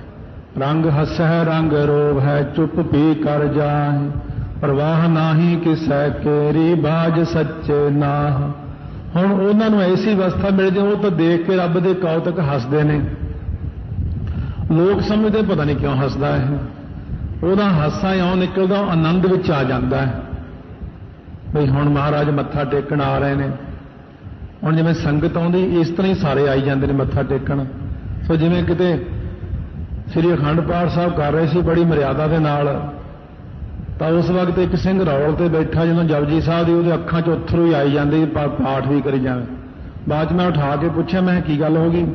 ਰੰਗ ਹੱਸ ਹੈ ਰੰਗ ਰੋਗ ਹੈ, ਚੁੱਪ ਪੀ ਕਰ ਜਾਏ, ਪ੍ਰਵਾਹ ਨਾਹੀ ਕਿਸੈ ਕੇਰੀ, ਬਾਜ ਸੱਚੇ ਨਾਹ। ਹੁਣ ਉਹਨਾਂ ਨੂੰ ਐਸੀ ਅਵਸਥਾ ਮਿਲ ਜੇ, ਉਹ ਤਾਂ ਦੇਖ ਕੇ ਰੱਬ ਦੇ ਕੌਤਕ ਹੱਸਦੇ ਨੇ। ਲੋਕ ਸਮਝਦੇ ਪਤਾ ਨਹੀਂ ਕਿਉਂ ਹੱਸਦਾ ਹੈ, ਉਹਦਾ ਹਾਸਾ ਇਉਂ ਨਿਕਲਦਾ, ਆਨੰਦ ਵਿੱਚ ਆ ਜਾਂਦਾ ਹੈ ਬਈ ਹੁਣ ਮਹਾਰਾਜ ਮੱਥਾ ਟੇਕਣ ਆ ਰਹੇ ਨੇ। ਹੁਣ ਜਿਵੇਂ ਸੰਗਤ ਆਉਂਦੀ, ਇਸ ਤਰ੍ਹਾਂ ਹੀ ਸਾਰੇ ਆਈ ਜਾਂਦੇ ਨੇ ਮੱਥਾ ਟੇਕਣ। ਸੋ ਜਿਵੇਂ ਕਿਤੇ ਸ੍ਰੀ ਅਖੰਡ ਪਾਠ ਸਾਹਿਬ ਕਰ ਰਹੇ ਸੀ ਬੜੀ ਮਰਿਆਦਾ ਦੇ ਨਾਲ, ਤਾਂ ਉਸ ਵਕਤ ਇੱਕ ਸਿੰਘ ਰੌਲ ਤੇ ਬੈਠਾ, ਜਦੋਂ ਜਪਜੀ ਸਾਹਿਬ ਦੀ ਉਹਦੇ ਅੱਖਾਂ 'ਚ ਅੱਥਰੂ ਹੀ ਆਈ ਜਾਂਦੇ, ਪਾਠ ਵੀ ਕਰੀ ਜਾਵੇ। ਬਾਅਦ 'ਚ ਮੈਂ ਉਠਾ ਕੇ ਪੁੱਛਿਆ, ਮੈਂ ਕੀ ਗੱਲ ਹੋ ਗਈ?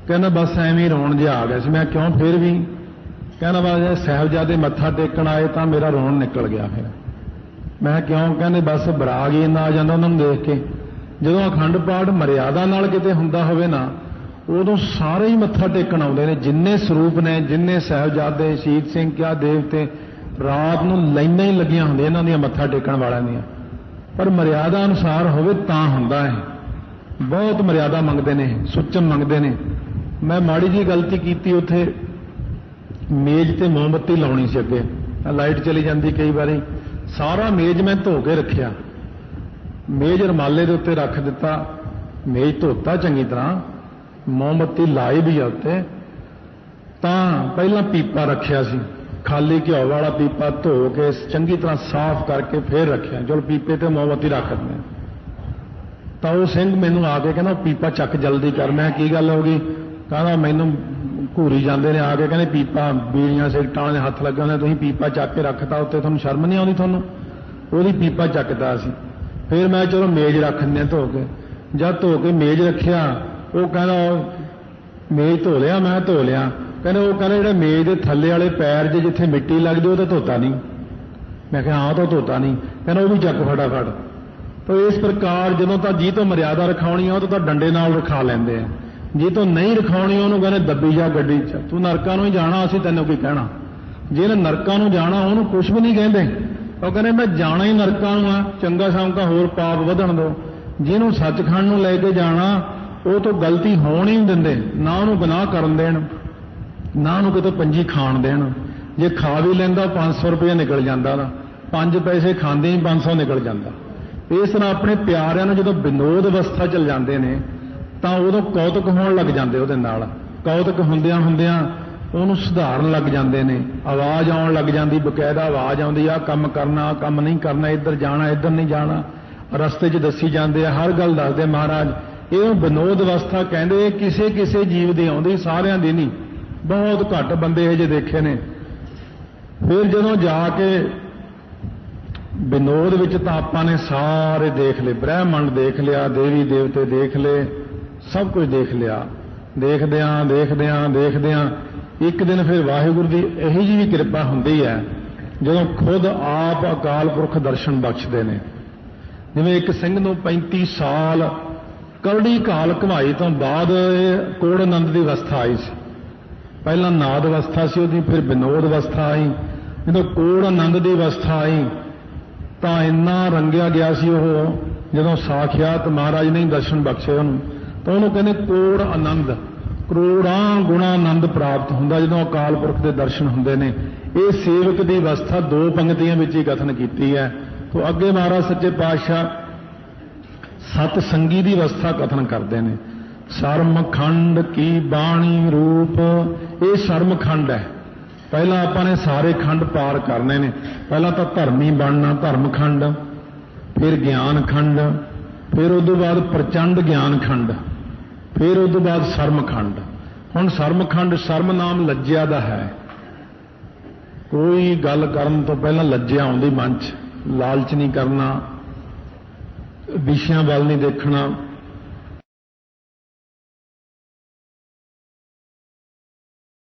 ਕਹਿੰਦਾ ਬਸ ਐਵੇਂ ਹੀ ਰੋਣ ਜਿਹਾ ਆ ਗਿਆ ਸੀ। ਮੈਂ ਕਿਉਂ? ਫਿਰ ਵੀ ਕਹਿੰਦਾ ਬਸ ਸਾਹਿਬਜ਼ਾਦੇ ਮੱਥਾ ਟੇਕਣ ਆਏ ਤਾਂ ਮੇਰਾ ਰੋਣ ਨਿਕਲ ਗਿਆ। ਫਿਰ ਮੈਂ ਕਿਉਂ? ਕਹਿੰਦੇ ਬਸ ਬਰਾਗ ਹੀ ਇੰਨਾ ਆ ਜਾਂਦਾ ਉਹਨਾਂ ਨੂੰ ਦੇਖ ਕੇ। ਜਦੋਂ ਅਖੰਡ ਪਾਠ ਮਰਿਆਦਾ ਨਾਲ ਕਿਤੇ ਹੁੰਦਾ ਹੋਵੇ ਨਾ, ਉਦੋਂ ਸਾਰੇ ਹੀ ਮੱਥਾ ਟੇਕਣ ਆਉਂਦੇ ਨੇ, ਜਿੰਨੇ ਸਰੂਪ ਨੇ, ਜਿੰਨੇ ਸਾਹਿਬਜ਼ਾਦੇ, ਸ਼ਹੀਦ ਸਿੰਘ ਕਿਆ ਦੇਵਤੇ, ਰਾਤ ਨੂੰ ਲਾਈਨਾਂ ਹੀ ਲੱਗੀਆਂ ਹੁੰਦੀਆਂ ਇਹਨਾਂ ਦੀਆਂ ਮੱਥਾ ਟੇਕਣ ਵਾਲਿਆਂ ਦੀਆਂ। ਪਰ ਮਰਿਆਦਾ ਅਨੁਸਾਰ ਹੋਵੇ ਤਾਂ ਹੁੰਦਾ ਹੈ। ਬਹੁਤ ਮਰਿਆਦਾ ਮੰਗਦੇ ਨੇ, ਸੁੱਚਮ ਮੰਗਦੇ ਨੇ। ਮੈਂ ਮਾੜੀ ਜਿਹੀ ਗਲਤੀ ਕੀਤੀ, ਉੱਥੇ ਮੇਜ਼ ਤੇ ਮੋਮਬੱਤੀ ਲਾਉਣੀ ਸੀ, ਅੱਗੇ ਲਾਈਟ ਚਲੀ ਜਾਂਦੀ ਕਈ ਵਾਰੀ। ਸਾਰਾ ਮੇਜ਼ ਮੈਂ ਧੋ ਕੇ ਰੱਖਿਆ, ਮੇਜ਼ ਰਮਾਲੇ ਦੇ ਉੱਤੇ ਰੱਖ ਦਿੱਤਾ, ਮੇਜ਼ ਧੋਤਾ ਚੰਗੀ ਤਰ੍ਹਾਂ, ਮੋਮਬੱਤੀ ਲਾਈ ਵੀ ਆ ਉੱਤੇ। ਤਾਂ ਪਹਿਲਾਂ ਪੀਪਾ ਰੱਖਿਆ ਸੀ, ਖਾਲੀ ਘਿਓ ਵਾਲਾ ਪੀਪਾ, ਧੋ ਕੇ ਚੰਗੀ ਤਰ੍ਹਾਂ ਸਾਫ਼ ਕਰਕੇ ਫੇਰ ਰੱਖਿਆ। ਚਲੋ ਪੀਪੇ ਤੇ ਮੋਮਬੱਤੀ ਰੱਖ ਦਿੰਦੇ। ਤਾਂ ਉਹ ਸਿੰਘ ਮੈਨੂੰ ਆ ਕੇ ਕਹਿੰਦਾ ਪੀਪਾ ਚੱਕ ਜਲਦੀ ਕਰ। ਮੈਂ ਕੀ ਗੱਲ ਹੋ ਗਈ? ਕਹਿੰਦਾ ਮੈਨੂੰ ਘੂਰੀ ਜਾਂਦੇ ਨੇ ਆ ਕੇ, ਕਹਿੰਦੇ ਪੀਪਾ ਬੀੜੀਆਂ ਸਿਗਰਟਾਂ ਵਾਲੇ ਹੱਥ ਲੱਗੇ ਹੁੰਦੇ, ਤੁਸੀਂ ਪੀਪਾ ਚੱਕ ਕੇ ਰੱਖਤਾ ਉੱਤੇ, ਤੁਹਾਨੂੰ ਸ਼ਰਮ ਨਹੀਂ ਆਉਂਦੀ ਤੁਹਾਨੂੰ? ਉਹਦੀ ਪੀਪਾ ਚੱਕਦਾ ਸੀ। ਫਿਰ ਮੈਂ ਚਲੋ ਮੇਜ਼ ਰੱਖ ਦਿੰਦੇ ਧੋ ਕੇ। ਜਦ ਧੋ ਕੇ ਮੇਜ਼ ਰੱਖਿਆ, ਉਹ ਕਹਿੰਦਾ ਮੇਜ਼ ਧੋ ਲਿਆ? ਮੈਂ ਧੋ ਲਿਆ। ਕਹਿੰਦੇ ਉਹ ਕਹਿੰਦਾ ਜਿਹੜੇ ਮੇਜ਼ ਦੇ ਥੱਲੇ ਵਾਲੇ ਪੈਰ ਜੇ ਜਿੱਥੇ ਮਿੱਟੀ ਲੱਗਦੀ ਉਹ ਤਾਂ ਧੋਤਾ ਨਹੀਂ। ਮੈਂ ਕਿਹਾ ਹਾਂ, ਤਾਂ ਧੋਤਾ ਨਹੀਂ। ਕਹਿੰਦਾ ਉਹ ਵੀ ਚੱਕ ਫਟਾਫਟ। ਤਾਂ ਇਸ ਪ੍ਰਕਾਰ ਜਦੋਂ ਤਾਂ ਜੀ ਤੋਂ ਮਰਿਆਦਾ ਰਖਾਉਣੀ ਆ, ਉਹ ਤਾਂ ਡੰਡੇ ਨਾਲ ਰਖਾ ਲੈਂਦੇ ਆ। ਜੇ ਤੂੰ ਨਹੀਂ ਰਖਾਉਣੀ, ਉਹਨੂੰ ਕਹਿੰਦੇ ਦੱਬੀ ਜਾ ਗੱਡੀ 'ਚ, ਤੂੰ ਨਰਕਾਂ ਨੂੰ ਹੀ ਜਾਣਾ, ਅਸੀਂ ਤੈਨੂੰ ਕੀ ਕਹਿਣਾ। ਜਿਹਨੇ ਨਰਕਾਂ ਨੂੰ ਜਾਣਾ ਉਹਨੂੰ ਕੁਝ ਵੀ ਨਹੀਂ ਕਹਿੰਦੇ, ਉਹ ਕਹਿੰਦੇ ਮੈਂ ਜਾਣਾ ਹੀ ਨਰਕਾਂ ਨੂੰ ਆ, ਚੰਗਾ ਸਾਂਕਾ ਹੋਰ ਪਾਪ ਵਧਣ ਦਿਓ। ਜਿਹਨੂੰ ਸੱਚਖੰਡ ਨੂੰ ਲੈ ਕੇ ਜਾਣਾ, ਉਹ ਤੋਂ ਗਲਤੀ ਹੋਣ ਹੀ ਨਹੀਂ ਦਿੰਦੇ, ਨਾ ਉਹਨੂੰ ਗੁਨਾਹ ਕਰਨ ਦੇਣ, ਨਾ ਉਹਨੂੰ ਕਿਤੇ ਪੰਜੀ ਖਾਣ ਦੇਣ। ਜੇ ਖਾ ਵੀ ਲੈਂਦਾ 500 ਰੁਪਏ ਨਿਕਲ ਜਾਂਦਾ, 5 ਪੈਸੇ ਖਾਂਦੇ ਹੀ 500 ਨਿਕਲ ਜਾਂਦਾ। ਇਸ ਤਰ੍ਹਾਂ ਆਪਣੇ ਪਿਆਰਿਆਂ ਨੂੰ ਜਦੋਂ ਵਿਨੋਦ ਅਵਸਥਾ ਚਲ ਜਾਂਦੇ ਨੇ, ਤਾਂ ਉਦੋਂ ਕੌਤਕ ਹੋਣ ਲੱਗ ਜਾਂਦੇ ਉਹਦੇ ਨਾਲ। ਕੌਤਕ ਹੁੰਦਿਆਂ ਹੁੰਦਿਆਂ ਉਹਨੂੰ ਸੁਧਾਰਨ ਲੱਗ ਜਾਂਦੇ ਨੇ, ਆਵਾਜ਼ ਆਉਣ ਲੱਗ ਜਾਂਦੀ, ਬਕਾਇਦਾ ਆਵਾਜ਼ ਆਉਂਦੀ, ਆਹ ਕੰਮ ਕਰਨਾ, ਆਹ ਕੰਮ ਨਹੀਂ ਕਰਨਾ, ਇੱਧਰ ਜਾਣਾ, ਇੱਧਰ ਨਹੀਂ ਜਾਣਾ, ਰਸਤੇ 'ਚ ਦੱਸੀ ਜਾਂਦੇ ਆ, ਹਰ ਗੱਲ ਦੱਸਦੇ ਮਹਾਰਾਜ। ਇਹ ਵਿਨੋਦ ਅਵਸਥਾ ਕਹਿੰਦੇ, ਕਿਸੇ ਕਿਸੇ ਜੀਵ ਦੀ ਆਉਂਦੀ, ਸਾਰਿਆਂ ਦੀ ਨਹੀਂ, ਬਹੁਤ ਘੱਟ ਬੰਦੇ ਇਹ ਜੇ ਦੇਖੇ ਨੇ। ਫਿਰ ਜਦੋਂ ਜਾ ਕੇ ਵਿਨੋਦ ਵਿੱਚ ਤਾਂ ਆਪਾਂ ਨੇ ਸਾਰੇ ਦੇਖ ਲਏ, ਬ੍ਰਹਿਮੰਡ ਦੇਖ ਲਿਆ, ਦੇਵੀ ਦੇਵਤੇ ਦੇਖ ਲਏ, ਸਭ ਕੁਝ ਦੇਖ ਲਿਆ। ਦੇਖਦਿਆਂ ਦੇਖਦਿਆਂ ਦੇਖਦਿਆਂ ਇੱਕ ਦਿਨ ਫਿਰ ਵਾਹਿਗੁਰੂ ਦੀ ਇਹੀ ਜਿਹੀ ਵੀ ਕਿਰਪਾ ਹੁੰਦੀ ਹੈ, ਜਦੋਂ ਖੁਦ ਆਪ ਅਕਾਲ ਪੁਰਖ ਦਰਸ਼ਨ ਬਖਸ਼ਦੇ ਨੇ। ਜਿਵੇਂ ਇੱਕ ਸਿੰਘ ਨੂੰ 35 ਸਾਲ ਕਰੜੀ ਘਾਲ ਘਮਾਈ ਤੋਂ ਬਾਅਦ ਇਹ ਕੋੜ ਆਨੰਦ ਦੀ ਅਵਸਥਾ ਆਈ ਸੀ। ਪਹਿਲਾਂ ਨਾਦ ਅਵਸਥਾ ਸੀ ਉਹਦੀ, ਫਿਰ ਵਿਨੋਦ ਅਵਸਥਾ ਆਈ। ਜਦੋਂ ਕੋੜ ਆਨੰਦ ਦੀ ਅਵਸਥਾ ਆਈ ਤਾਂ ਇੰਨਾ ਰੰਗਿਆ ਗਿਆ ਸੀ ਉਹ, ਜਦੋਂ ਸਾਖਿਆਤ ਮਹਾਰਾਜ ਨੇ ਦਰਸ਼ਨ ਬਖਸ਼ੇ ਉਹਨੂੰ, ਤਾਂ ਉਹਨੂੰ ਕਹਿੰਦੇ ਕੋੜ ਆਨੰਦ, ਕਰੋੜਾਂ ਗੁਣਾ ਆਨੰਦ ਪ੍ਰਾਪਤ ਹੁੰਦਾ ਜਦੋਂ ਅਕਾਲ ਪੁਰਖ ਦੇ ਦਰਸ਼ਨ ਹੁੰਦੇ ਨੇ। ਇਹ ਸੇਵਕ ਦੀ ਅਵਸਥਾ 2 ਪੰਕਤੀਆਂ ਵਿੱਚ ਹੀ ਕਥਨ ਕੀਤੀ ਹੈ। ਤੋਂ ਅੱਗੇ ਮਹਾਰਾਜ ਸੱਚੇ ਪਾਤਸ਼ਾਹ ਸਤ ਸੰਗੀ ਦੀ ਅਵਸਥਾ ਕਥਨ ਕਰਦੇ ਨੇ। ਸਰਮਖੰਡ ਕੀ ਬਾਣੀ ਰੂਪ, ਇਹ ਸਰਮਖੰਡ ਹੈ। ਪਹਿਲਾਂ ਆਪਾਂ ਨੇ ਸਾਰੇ ਖੰਡ ਪਾਰ ਕਰਨੇ ਨੇ। ਪਹਿਲਾਂ ਤਾਂ ਧਰਮੀ ਬਣਨਾ, ਧਰਮਖੰਡ, ਫਿਰ ਗਿਆਨ ਖੰਡ, ਫਿਰ ਉਸ ਤੋਂ ਬਾਅਦ ਪ੍ਰਚੰਡ ਗਿਆਨ ਖੰਡ, ਫਿਰ ਉਸ ਤੋਂ ਬਾਅਦ ਸਰਮਖੰਡ। ਹੁਣ ਸਰਮਖੰਡ, ਸਰਮ ਨਾਮ ਲੱਜਿਆ ਦਾ ਹੈ। ਕੋਈ ਗੱਲ ਕਰਨ ਤੋਂ ਪਹਿਲਾਂ ਲੱਜਿਆ ਆਉਂਦੀ ਮਨ 'ਚ, ਲਾਲਚ ਨਹੀਂ ਕਰਨਾ, ਵਿਸ਼ਿਆਂ ਵੱਲ ਨਹੀਂ ਦੇਖਣਾ,